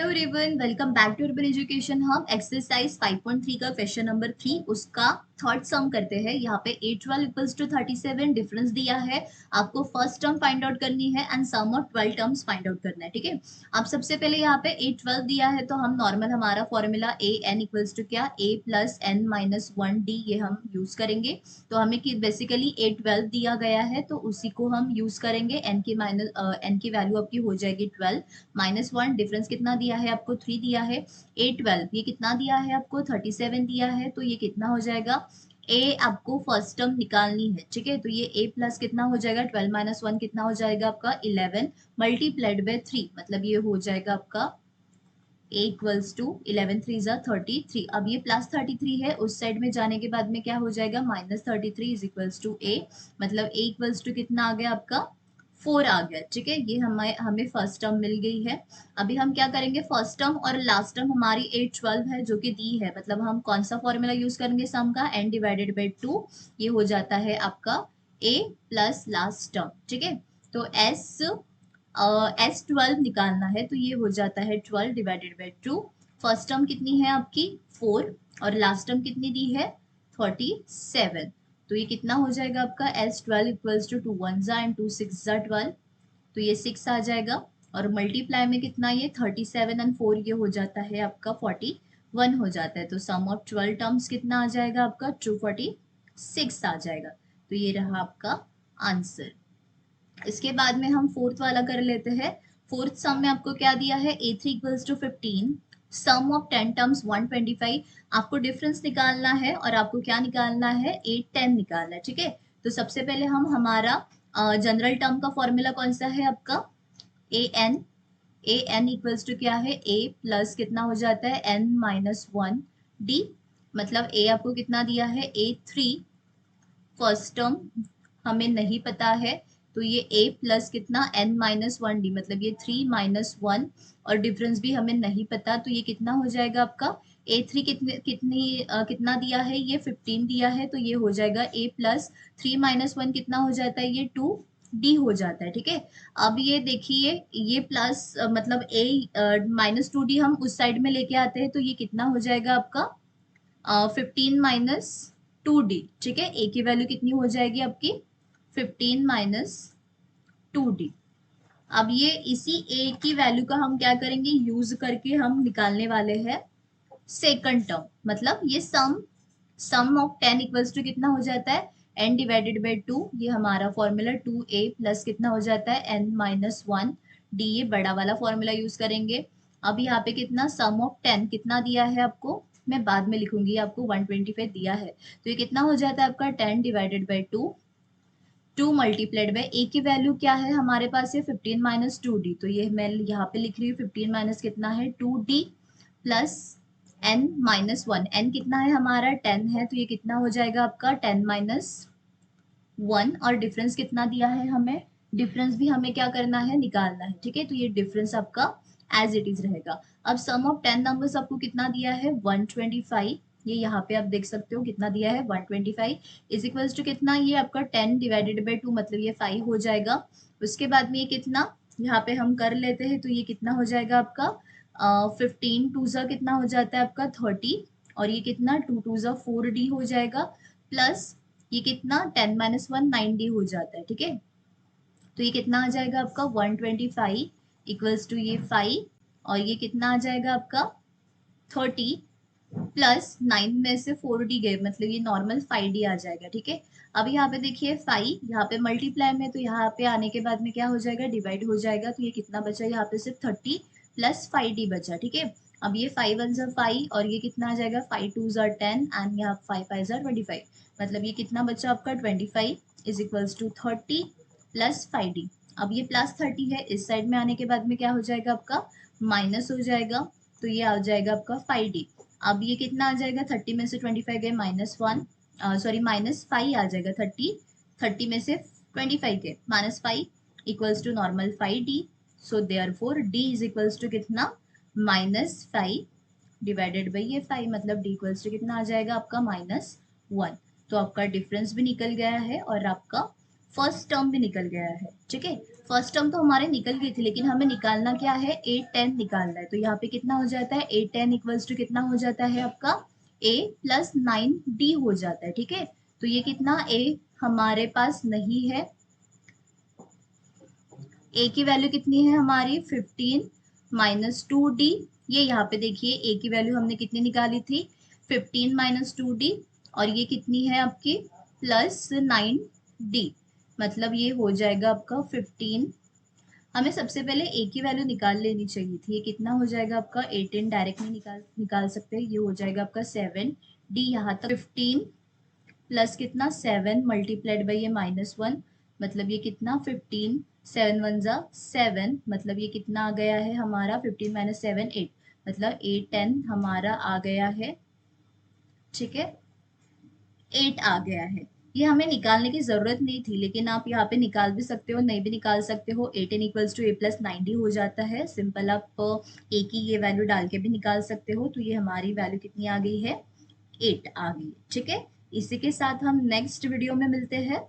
Hello everyone, welcome back to Urban Education. हम exercise 5.3 का question number 3 उसका third सम करते हैं। यहाँ पे 812 इक्वल्स टू 37 डिफरेंस दिया है। आपको फर्स्ट टर्म फाइंड आउट करनी है and sum of 12 terms find out करना है। ठीक है, अब सबसे पहले यहाँ पे 812 दिया है तो हम नॉर्मल हमारा formula A N equals to क्या, A plus N minus 1 D, ये हम यूज करेंगे। तो हमें बेसिकली 812 दिया गया है तो उसी को हम यूज करेंगे। एन की एन की वैल्यू आपकी हो जाएगी 12 -1, डिफरेंस कितना दिया है आपको 3 दिया है। 812 ये कितना दिया है आपको 37 दिया है, तो ये कितना हो जाएगा, ए आपको फर्स्ट टर्म निकालनी है। ठीक है, तो ये ए प्लस कितना हो जाएगा 12 -1 कितना हो जाएगा आपका 11 मल्टीप्लाइड बाय 3, मतलब ये हो जाएगा आपका a इक्वल्स टू 11 3 जा 33। अब ये प्लस 33 है, उस साइड में जाने के बाद में क्या हो जाएगा -33 इज इक्वल्स टू a, मतलब a इक्वल्स टू कितना आ गया आपका 4 आ गया। ठीक है, ये हमें फर्स्ट टर्म मिल गई है। अभी हम क्या करेंगे, फर्स्ट टर्म और लास्ट टर्म हमारी 812 है जो कि दी है, मतलब हम कौन सा फॉर्मूला यूज करेंगे सम का, n डिवाइडेड बाई 2, ये हो जाता है आपका a प्लस लास्ट टर्म। ठीक है, तो S12 निकालना है तो ये हो जाता है 12 डिवाइडेड बाई 2। फर्स्ट टर्म कितनी है आपकी 4 और लास्ट टर्म कितनी दी है 37, तो ये कितना हो जाएगा आपका S12 इक्वल्स टू 2 1 जा एंड 2 6 जा 12, तो ये 6 आ जाएगा। और मल्टीप्लाई में कितना, ये 37 एंड 4 ये हो जाता है आपका 41 हो जाता है। तो सम ऑफ 12 टर्म्स कितना आ जाएगा आपका 246 आ जाएगा। तो ये रहा आपका आंसर। इसके बाद में हम फोर्थ वाला कर लेते हैं। फोर्थ सम में आपको क्या दिया है, a3 equals to 15, sum of 10 terms 125। आपको डिफरेंस निकालना है और आपको क्या निकालना है 8 10 निकालना है। ठीक है, तो सबसे पहले हम हमारा जनरल टर्म का फॉर्मूला कौन सा है आपका ए एन इक्वल्स टू क्या है, a प्लस कितना हो जाता है n-1 d, मतलब a आपको कितना दिया है a3, फर्स्ट टर्म हमें नहीं पता है तो ये a प्लस कितना n-1d, मतलब ये 3 -1, और डिफरेंस भी हमें नहीं पता तो ये कितना हो जाएगा आपका a3 कितना दिया है, ये 15 दिया है, तो ये हो जाएगा a प्लस 3 -1 कितना हो जाता है, ये 2d हो जाता है। ठीक है, अब ये देखिए ये प्लस मतलब a -2d हम उस साइड में लेके आते हैं तो ये कितना हो जाएगा आपका 15 -2d। ठीक है, a की वैल्यू कितनी हो जाएगी आपकी 15 -2d। अब ये इसी a की वैल्यू का हम क्या करेंगे, यूज करके हम निकालने वाले हैं सेकंड टर्म, मतलब ये सम ऑफ 10 इक्वल्स टू कितना हो जाता है n डिवाइडेड बाई 2, ये हमारा फॉर्मूला 2a प्लस कितना हो जाता है n-1d, ये बड़ा वाला फॉर्मूला यूज करेंगे। अब यहाँ पे कितना सम ऑफ 10 कितना दिया है आपको, मैं बाद में लिखूंगी, आपको 125 दिया है, तो ये कितना हो जाता है आपका 10 divided by 2 multiplied by a की वैल्यू क्या है हमारे पास है 15 -2d, तो ये मैं यहाँ पे लिख रही हूँ 15 माइनस कितना है 2d प्लस n-1, n कितना है हमारा 10 है, तो ये कितना हो जाएगा आपका 10-1, और डिफरेंस कितना दिया है हमें, डिफरेंस भी हमें क्या करना है निकालना है। ठीक है, तो ये डिफरेंस आपका एज इट इज रहेगा। अब सम ऑफ 10 नंबर्स आपको कितना दिया है 125, ये यहाँ पे आप देख सकते हो कितना दिया है 125 इज इक्वल्स टू कितना, ये आपका 10 डिवाइडेड बाई 2, मतलब ये 5 हो जाएगा। उसके बाद में ये कितना यहाँ पे हम कर लेते हैं तो ये कितना हो जाएगा आपका 15 2 कितना हो जाता है आपका 30, और ये कितना 2 2 4d हो जाएगा, प्लस ये कितना 10 -1 9d हो जाता है। ठीक है, तो ये कितना आ जाएगा आपका 125 इक्वल्स टू ये 5, और ये कितना आ जाएगा आपका 30 प्लस 9 में से 4d गए, मतलब ये नॉर्मल 5d आ जाएगा। ठीक है, अब यहाँ पे देखिए 5 यहाँ पे मल्टीप्लाई में, तो यहाँ पे आने के बाद में क्या हो जाएगा डिवाइड हो जाएगा, तो ये कितना बचा यहाँ पे सिर्फ 30 प्लस 5d बचा। ठीक है, अब ये 5 1 5 और ये कितना आ जाएगा 5 2 10 एंड यहाँ 5 5 25, मतलब ये कितना बचा आपका 25 is equals to 30 plus 5d। अब ये प्लस 30 है, इस साइड में आने के बाद में क्या हो जाएगा आपका माइनस हो जाएगा, तो ये आ जाएगा आपका 5d। अब ये कितना आ जाएगा 30 में से 25 गए -1, सॉरी -5 आ जाएगा 30 में से 25 के -5 equals to normal 5d, so therefore d is equals to कितना -5 डिवाइडेड बाई ये 5, मतलब d इक्वल्स टू कितना आ जाएगा आपका -1। तो आपका डिफरेंस भी निकल गया है और आपका फर्स्ट टर्म भी निकल गया है, ठीक है। फर्स्ट टर्म तो हमारे निकल गई थी, लेकिन हमें निकालना क्या है, 810 निकालना है। तो यहाँ पे कितना हो जाता है, 810 इक्वल्स टू कितना हो जाता है आपका a प्लस 9d हो जाता है, ठीक है। तो ये कितना a हमारे पास नहीं है, a की वैल्यू कितनी है हमारी 15 माइनस 2d। ये यहाँ पे देखिए a की वैल्यू हमने कितनी निकाली थी 15 माइनस 2d, और ये कितनी है आपकी प्लस 9d, मतलब ये हो जाएगा आपका 15। हमें सबसे पहले a की वैल्यू निकाल लेनी चाहिए थी, ये कितना हो जाएगा आपका 18 डायरेक्टली निकाल सकते हैं, ये हो जाएगा आपका 7d यहाँ तक 15 प्लस कितना 7 मल्टीप्लाइड बाई ये -1, मतलब ये कितना 15, 7 1 जा 7, मतलब ये कितना आ गया है हमारा 15 माइनस 7 8, मतलब 810 हमारा आ गया है, ठीक है। 8 आ गया है। ये हमें निकालने की जरूरत नहीं थी, लेकिन आप यहाँ पे निकाल भी सकते हो, नहीं भी निकाल सकते हो। 18 इक्वल्स टू a प्लस 90 हो जाता है, सिंपल आप a की ये वैल्यू डाल के भी निकाल सकते हो। तो ये हमारी वैल्यू कितनी आ गई है, 8 आ गई, ठीक है। इसी के साथ हम नेक्स्ट वीडियो में मिलते हैं।